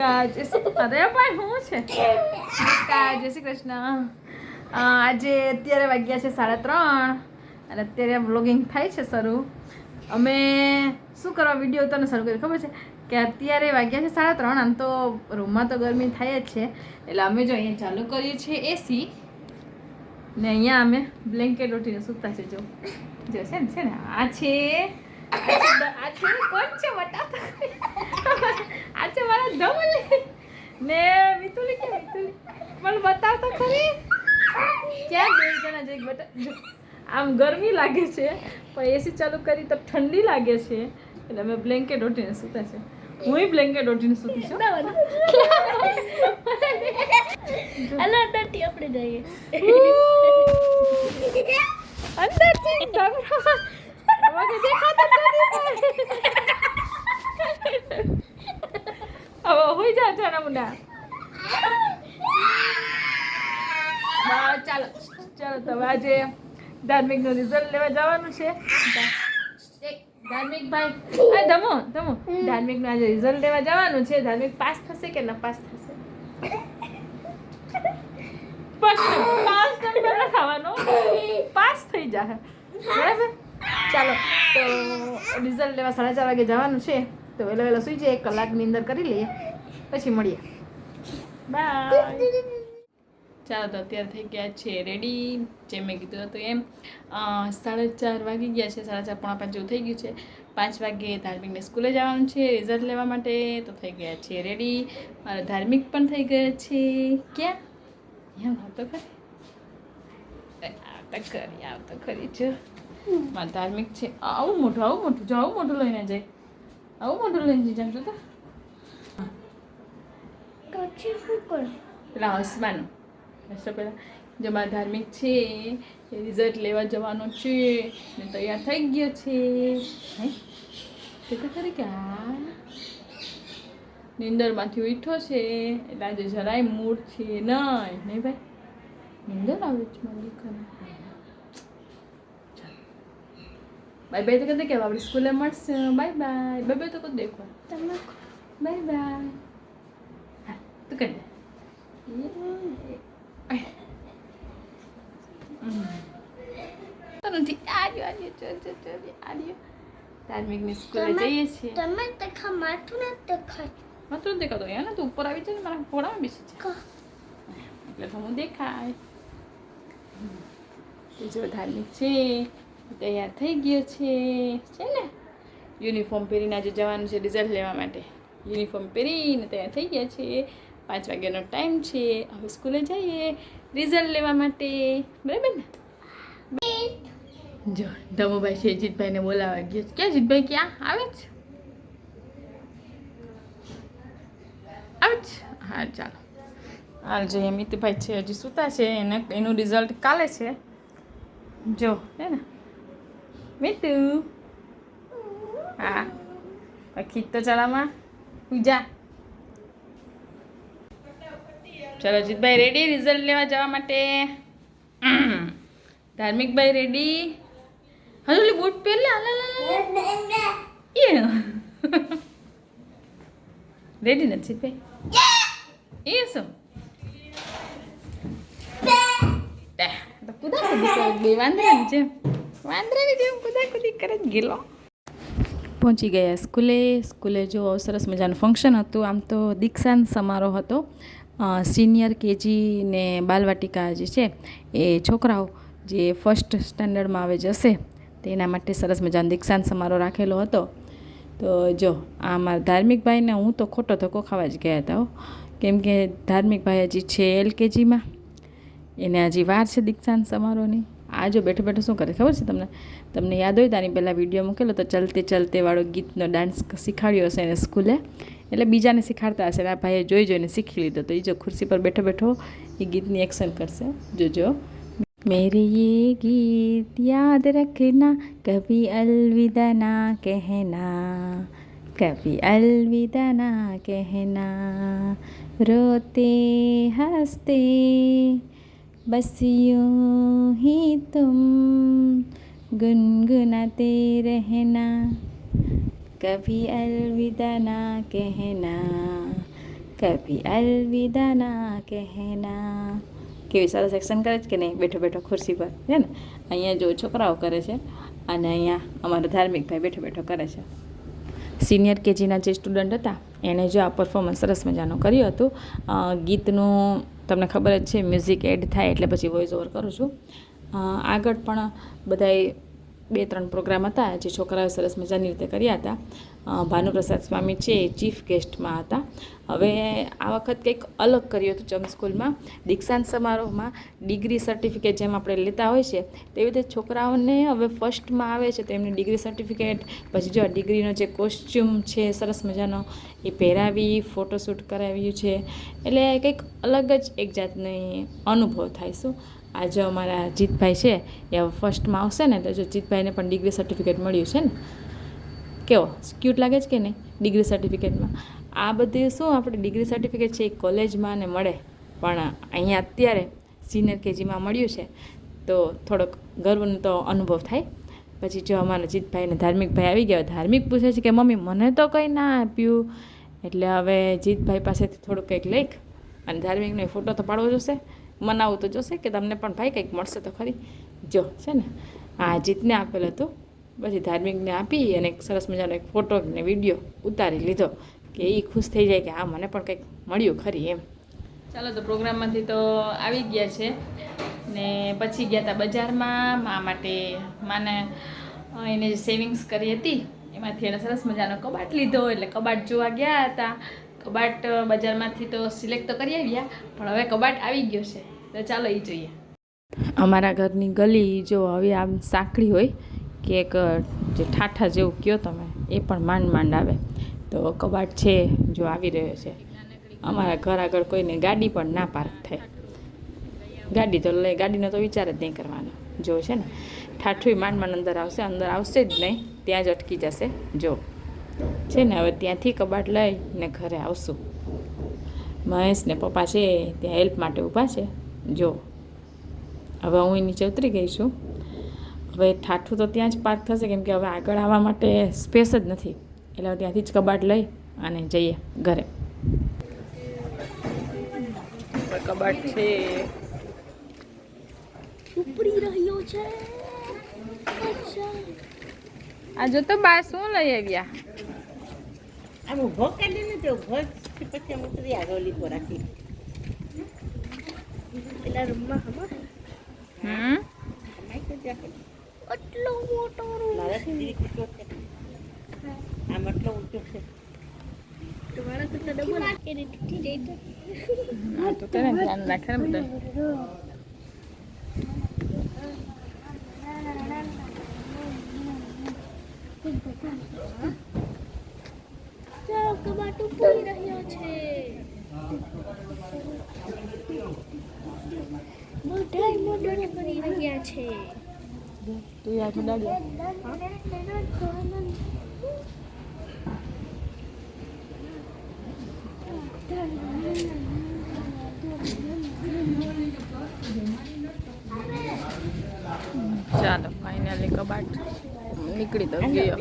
જય શ્રી અરે ભાઈ હું છે નમસ્કાર જય શ્રી કૃષ્ણ આજે અત્યારે વાગ્યા છે 3:30 અને અત્યારે વ્લોગિંગ થાય છે શરૂ અમે શું કરવા વિડીયો ઉતારનો શરૂ કર્યો ખબર છે કે અત્યારે વાગ્યા છે 3:30 આમ તો રૂમમાં તો ગરમી થાય જ છે એટલે અમે જો અહીંયા ચાલુ કરીએ છીએ એસી ને અહીંયા અમે બ્લેન્કેટ ઓઢીને સૂતા છે જો છે ને આ છે કોણ છે બતાવતા આ છે મારા ધમલી ને મિતુલી કે મિતુલી મને બતાવતા ખરી ક્યાં બે જણા જઈ બતા આમ ગરમી લાગે છે પણ એસી ચાલુ કરી તો ઠંડી લાગે છે એટલે અમે બ્લેન્કેટ ઓઢીને સૂતા છે હું બ્લેન્કેટ ઓઢીને સૂતી છું અલા અંદરથી આપણે જઈએ અંદરથી હવે દેખાતા હવે હોઈ જા જાના મુંડા ચાલો તો આજે ધાર્મિકનું રિઝલ્ટ લેવા જવાનું છે ધાર્મિક ભાઈ આ ધમો ધાર્મિકનું આજે રિઝલ્ટ લેવા જવાનું છે ધાર્મિક પાસ થશે કે ન પાસ થશે પાસ નંબર થવાનો પાસ થઈ જાય બરાબર ચાલો તો રિઝલ્ટ લેવા 4:30 વાગે જવાનું છે તો વહેલો સુઈ જાય 1 કલાકની અંદર કરી લઈએ પછી મળીએ બાય ચાલો તો અત્યારે થઈ ગયા છે રેડી જેમ મેં કીધું હતું એમ 4:30 વાગી ગયા છે 4:45 જેવું થઈ ગયું છે 5 વાગે ધાર્મિકને સ્કૂલે જવાનું છે રિઝલ્ટ લેવા માટે તો થઈ ગયા છે રેડી મારા ધાર્મિક પણ થઈ ગયા છે ક્યાં એમ આવતો ખરી છે મારા ધાર્મિક છે આવું મોટું લઈને જાય આવું મોટું લઈને જઈ જમ તો પેલા હસવાનું પેલા જો મારા ધાર્મિક છે એ રિઝલ્ટ લેવા જવાનો છે ને તૈયાર થઈ ગયો છે તે તો ખરી કે નિંદરમાંથી ઉઠ્યો છે એટલે આજે જરાય મૂડ છે નહીં ભાઈ નિંદર આવે છે મારી દીકરાને બાય બાય તો કદે કે આપણી સ્કૂલે મળશે બાય બાય તો કદ દેખો તમે બાય બાય હા તું કદ નથી આર્યો ધાર્મિકની સ્કૂલે જઈએ છીએ તમે દેખા માથું દેખાતો યાર તું ઉપર આવી જાય ને મારા ઘોડામાં બેસી છે એટલે તો હું દેખાય જો ધાર્મિક છે તૈયાર થઈ ગયો છે ને યુનિફોર્મ પહેરીને આજે જવાનું છે રિઝલ્ટ લેવા માટે યુનિફોર્મ પહેરીને તૈયાર થઈ ગયા છે 5 વાગ્યાનો ટાઈમ છે હવે સ્કૂલે જઈએ રિઝલ્ટ લેવા માટે બરાબર ને જો ધમુભાઈ છે જીતભાઈને બોલાવા ગયો ક્યાં જીતભાઈ ક્યાં આવે છે હા ચાલો હાલ જોઈએ મિતુભાઈ છે હજી સૂતા છે એનું રિઝલ્ટ કાલે છે જો હે ને મિતુ હા ખીચ તો ચલામાં પૂજા ચાલો જીતભાઈ રેડી રિઝલ્ટ લેવા જવા માટે ધાર્મિકભાઈ રેડી હજુ બૂટ પહેર લે રેડી નથી ભાઈ એ શું બે વાંદરાની જેમ કુદા કરે જ ગયેલો પહોંચી ગયા સ્કૂલે જો સરસ મજાનું ફંક્શન હતું આમ તો દીક્ષાંત સમારોહ હતો સિનિયર કેજી ને બાલવાટિકા જે છે એ છોકરાઓ જે ફર્સ્ટ સ્ટાન્ડર્ડમાં આવે જશે તેના માટે સરસ મજાનો દીક્ષાંત સમારોહ રાખેલો હતો તો જો આ મારા ધાર્મિકભાઈને હું તો ખોટો ધક્કો ખાવા જ ગયા હતા કેમ કે ધાર્મિકભાઈ હજી છે LKGમાં એને હજી વાર છે દીક્ષાંત સમારોહની આ જો બેઠો શું કરે ખબર છે તમને યાદ હોય તારી પહેલાં વિડીયો મૂકેલો તો ચલતે વાળો ગીતનો ડાન્સ શીખાડ્યો હશે એને સ્કૂલે એટલે બીજાને શીખાડતા હશે આ ભાઈએ જોઈને શીખી લીધો તો એ જો ખુરશી પર બેઠો એ ગીતની એક્શન કરશે જોજો मेरे ये गीत याद रखना कभी अलविदा ना कहना कभी अलविदा ना कहना रोते हंसते बस यूं ही तुम गुनगुनाते रहना कभी अलविदा ना कहना કભી અલવિદા ના કહેના. કેવી સરસ એક્શન કરે છે કે નહીં, બેઠો બેઠો ખુરશી પર છે ને. અહીંયા જો છોકરાઓ કરે છે અને અહીંયા અમારો ધાર્મિક ભાઈ બેઠો બેઠો કરે છે. સિનિયર કેજીના જે સ્ટુડન્ટ હતા એણે જો આ પરફોર્મન્સ સરસ મજાનું કર્યું હતું. ગીતનું તમને ખબર જ છે, મ્યુઝિક એડ થાય એટલે પછી વોઇસ ઓવર કરું છું. આગળ પણ બધાએ 2-3 પ્રોગ્રામ હતા જે છોકરાઓએ સરસ મજાની રીતે કર્યા હતા. ભાનુપ્રસાદ સ્વામી છે એ ચીફ ગેસ્ટમાં હતા. હવે આ વખત કંઈક અલગ કર્યું હતું ચમ સ્કૂલમાં. દીક્ષાંત સમારોહમાં ડિગ્રી સર્ટિફિકેટ જેમ આપણે લેતા હોય છે તેવી રીતે છોકરાઓને હવે ફર્સ્ટમાં આવે છે તો એમને ડિગ્રી સર્ટિફિકેટ, પછી જો ડિગ્રીનો જે કોસ્ચ્યુમ છે સરસ મજાનો એ પહેરાવી ફોટોશૂટ કરાવ્યું છે. એટલે કંઈક અલગ જ એક જાતની અનુભવ થાય. શું આજે અમારા જીતભાઈ છે એ હવે ફર્સ્ટમાં આવશે ને, તો જો જીતભાઈને પણ ડિગ્રી સર્ટિફિકેટ મળ્યું છે ને. કેવો ક્યુટ લાગે છે કે નહીં ડિગ્રી સર્ટિફિકેટમાં. આ બધી શું આપણે ડિગ્રી સર્ટિફિકેટ છે એ કોલેજમાં ને મળે, પણ અહીંયા અત્યારે સિનિયર કેજીમાં મળ્યું છે તો થોડોક ગર્વનો તો અનુભવ થાય. પછી જો અમારા જીતભાઈને ધાર્મિકભાઈ આવી ગયા. ધાર્મિક પૂછે છે કે મમ્મી મને તો કંઈ ના આપ્યું. એટલે હવે જીતભાઈ પાસેથી થોડુંક કંઈક લઈક અને ધાર્મિકનો ફોટો તો પાડવો જોશે, મનાવવું તો જોશે કે તમને પણ ભાઈ કંઈક મળશે તો ખરી. જો છે ને આ જીતને આપેલું હતું, પછી ધાર્મિકને આપી અને એક સરસ મજાનો એક ફોટો ને વિડીયો ઉતારી લીધો કે એ ખુશ થઈ જાય કે હા મને પણ કંઈક મળ્યું ખરી એમ. ચાલો તો પ્રોગ્રામમાંથી તો આવી ગયા છે ને પછી ગયા હતા બજારમાં મા માટે. માને એને જે સેવિંગ્સ કરી હતી એમાંથી એને સરસ મજાનો કબાટ લીધો, એટલે કબાટ જોવા ગયા હતા. કબાટ બજારમાંથી તો સિલેક્ટ તો કરી આવ્યા, પણ હવે કબાટ આવી ગયો છે તો ચાલો એ જોઈએ. અમારા ઘરની ગલી જો હવે આમ સાંકડી હોય કે એક જે ઠાઠા જેવું કહો તમે, એ પણ માંડ આવે. તો કબાટ છે જો આવી રહ્યો છે. અમારા ઘર આગળ કોઈને ગાડી પણ ના પાર્ક થાય. ગાડીનો તો વિચાર જ નહીં કરવાનો. જો છે ને ઠાઠું માંડ અંદર આવશે જ નહીં, ત્યાં જ અટકી જશે. જો છે ને હવે ત્યાંથી કબાટ લઈને ઘરે આવશું. મહેશ ને પપ્પા છે ત્યાં હેલ્પ માટે ઊભા છે. જો હવે હું નીચે ઉતરી ગઈ છું. હવે ઠાઠું તો ત્યાં જ પાર્ક થશે કેમ કે હવે આગળ આવવા માટે સ્પેસ જ નથી, એટલે હવે ત્યાંથી જ કબાટ લઈ અને જઈએ ઘરે. કબાટ છે ઉપડી રહ્યો છે. આ જો તો બા શું લઈ આવ્યા. આમ ઊભો કાઢીને જો ઊભો પછી આમ ઉતરી આગળ લીધો રાખી પેલા રૂમમાં આટલો મોટો રૂમ મારાથી દીદી કેટલો છે આમ આટલો ઊંચો છે તમારા તો ડબલ એને તૂટી જાય તો હા તો તેને ધ્યાન રાખે ને બધા. ચાલો કબાટ ઉપડી રહ્યો છે. બધા મોડલ કરી રહ્યા છે. તું યાર ડાડી ચાલો ફાઇનલી કબાટ નીકળી તો ગયો.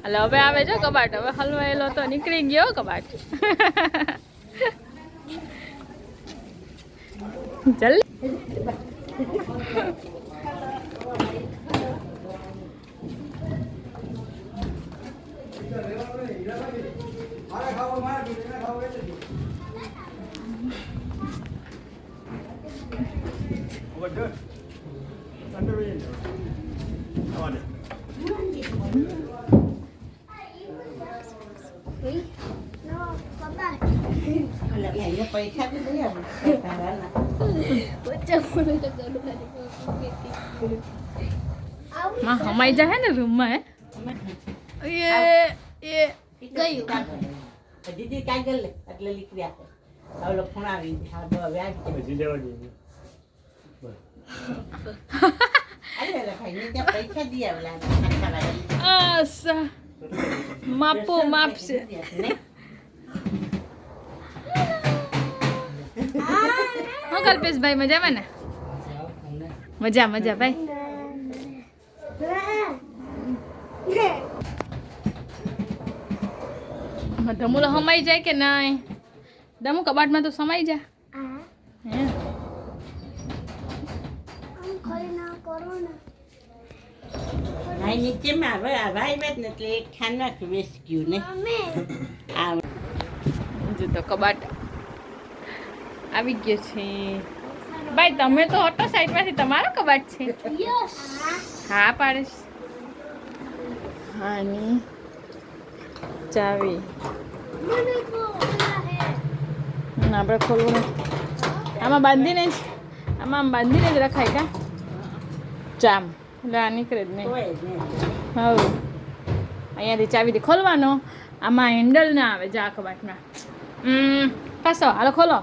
એટલે હવે આવે છે કબાટ, હવે હલવાયેલો તો નીકળી ગયો કબાટ. જલ્દી પૈસા તો દઈ આપું માં હમાઈ જાય ને રૂમમાં. દીદી કાગળ લે એટલે લીકડી આપે હવે લોકો ફોન આવી હા તો હવે આવી અરે ભાઈ ને ત્યાં પૈસા દી આવેલા માપો માપશે. હું કલ્પેશભાઈ મજામાં ને? મજા ભાઈ. ધમુલો હમાઈ જાય કે નહીં? દમુ કબાટમાં તો સમાઈ જા આ હે આમ ખોલી ના કરો ને ભાઈ નીચેમાં હવે ભાઈ બેઠ ને એટલે એક ખાના વેસ્ટ ગયું ને મમ્મી આ જો તો કબાટ આવી ગયો છે ભાઈ તમે તો હટો સાઈડમાંથી તમારો કબાટ છે યસ હા પાડીશ હાની ચાવી મને કો હે આપણે ખોલવું નથી આમાં બાંધીને જ આમ બાંધીને જ રખાય કા જામ એટલે આ નીકળે જ નહીં હોય જ ને હવે અહીંયાથી ચાવીથી ખોલવાનો આમાં હેન્ડલ ના આવે જા કબાટમાં પાછો હાલો ખોલો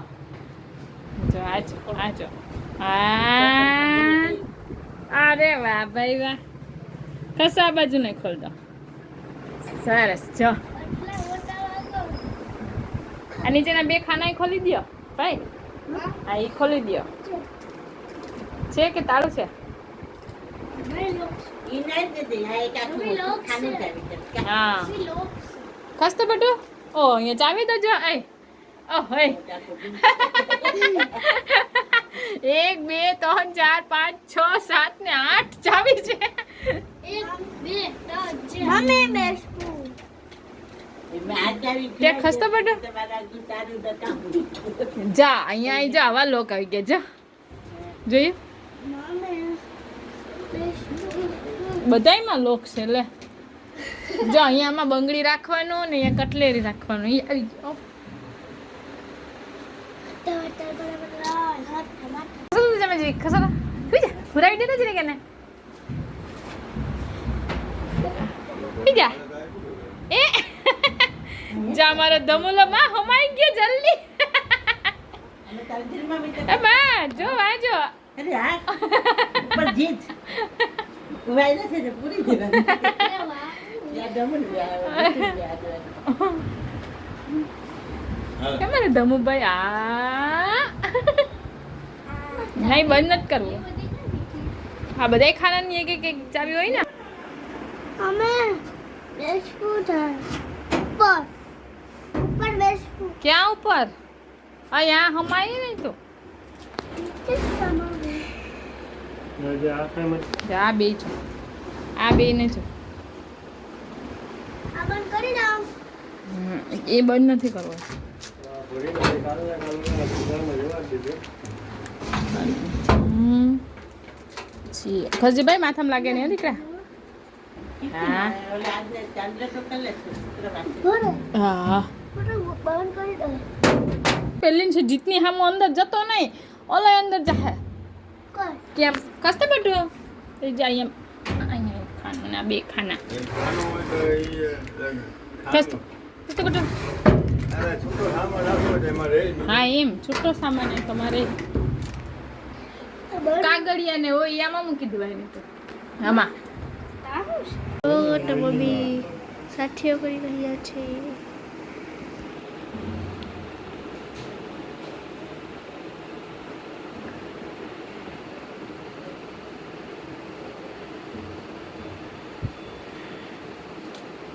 જો આજો આજો અરે વાહ ભાઈ વાહ કશો આ બાજુ નહીં ખોલતો સરસ જો એટલે ઓટાળો આ નીચેના બે ખાના ખોલી દો ભાઈ હા એ ખોલી દો છે કે તાળું છે મેં લોક ઈ નહીં જ દે આ એક આખું મમ્મી લોક ખાનું છે. ચાવી છે હા સી લોક ખસ તો બેટું ઓ અહીંયા ચાવી દો જો એ ઓ હે 1 2 3 4 5 6 7 ને 8 ચાવી છે 1 2 3 મમ્મી બેસવું તે ખસતો બેટો તમારા ગીતાનું દકામ જા અહીંયા આવી જા આવા લોક આવી ગયા જા જોયું મમ્મી બેસવું બધાયમાં લોક છે લે જો અહીંયામાં બંગડી રાખવાનું ને અહીંયા કટલેરી રાખવાનું ઈ આવી ગયો ટમાટર બરાબર લાલ હાથ ટમાટર ખસો તમે જી ખસો હુઈ જા પુરાવી દેતા જ ને કેને હુઈ જા એ જા મારો દમુલો માં હમાઈ ગયો જલ્દી અને તારી દિલમાં બી એ બા જો વાજો અરે હા પર જીત ઉવાઈ નથી ને પૂરી દેવાની લેવા યા દમન યા કેમ રે દમુભાઈ આ નહીં બંધ નથી કરવું આ બધાય ખાનાની એક એક ચાવી હોય ને અમે બેસવું થાય ઉપર ઉપર બેસવું ક્યાં ઉપર અહીંયા હમાય નહીં તો આ બે છો આ બે ને છો આ બંધ કરી દઉં એ બંધ નથી કરવો ખસજીભાઈ માથામાં લાગે ને દીકરા હા ઓલા આજને ચાંદ્ર તો કલે શુક્રવાર બરો હા બંધ કરી દઉં પેલી છે જીતની હામો અંદર જતો નહીં ઓલા અંદર જાહે કર કેમ કસ્તે બેઠું એ જાય એમ અહીંયા ખાના ના બે ખાના કસ્તો કસ્તો બેઠું હા એમ છૂટો સામાન એ તમારે કાગળિયા ને હોય આમાં મૂકી દેવાય તો આમાં તો મમ્મી સાથીઓ કરી રહ્યા છે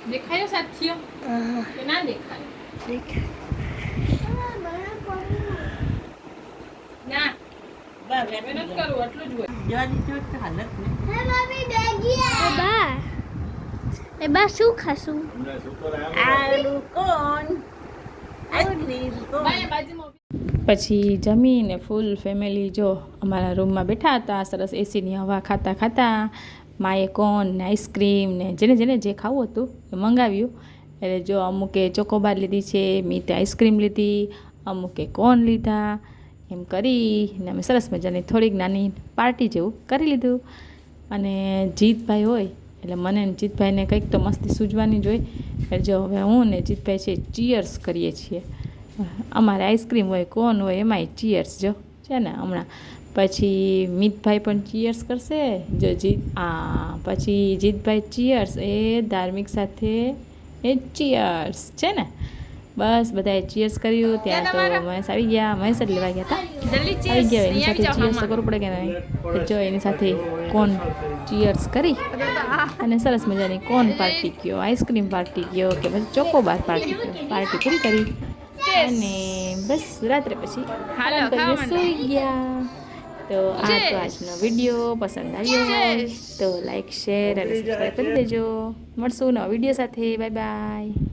દેખાયો સાથીઓ કે ના દેખાય ના બસ મહેનત કરું એટલું જ હોય જોવા દીધું તો હાલત ને એ બા શું ખાશું આલુ કોણ આઈસ્ક્રીમ કોણ પછી જમીને ફૂલ ફેમિલી જો અમારા રૂમમાં બેઠા હતા સરસ એસીની હવા ખાતા ખાતા માએ કોન ને આઈસ્ક્રીમ ને જેને જેને જે ખાવું હતું એ મંગાવ્યું એટલે જો અમુકે ચોકોબાર લીધી છે મીતે આઈસ્ક્રીમ લીધી અમુકે કોન લીધા એમ કરીને અમે સરસ મજાની થોડીક નાની પાર્ટી જેવું કરી લીધું અને જીતભાઈ હોય એટલે મને ને જીતભાઈને કંઈક તો મસ્તી સૂઝવાની જ હોય એટલે જો હવે હું ને જીતભાઈ છે ચીયર્સ કરીએ છીએ અમારે આઈસ્ક્રીમ હોય કોન હોય એમાંય ચીયર્સ જો છે ને હમણાં પછી મિતભાઈ પણ ચીયર્સ કરશે જો પછી જીતભાઈ ચીયર્સ એ ધાર્મિક સાથે એ ચીયર્સ છે ને બસ બધાએ ચીયર્સ કર્યું ત્યાં તો મહેશ આવી ગયા મહેશ જ લેવા ગયા હતા આવી ગયા એની સાથે ચીયર્સ તો કરવું પડે કે નહીં જો એની સાથે કોન ચીયર્સ કરી અને સરસ મજાની કોન પાર્ટી ગયો આઈસ્ક્રીમ પાર્ટી ગયો કે પછી ચોકોબાર પાર્ટી ગયો પાર્ટી પૂરી કરી અને બસ રાત્રે પછી આરામ કરીને સૂઈ ગયા. તો આ તો આજનો વિડીયો પસંદ આવ્યો હોય તો લાઈક શેર અને સબસ્ક્રાઈબ કરી દેજો. મળશું નવા વિડીયો સાથે. Bye bye.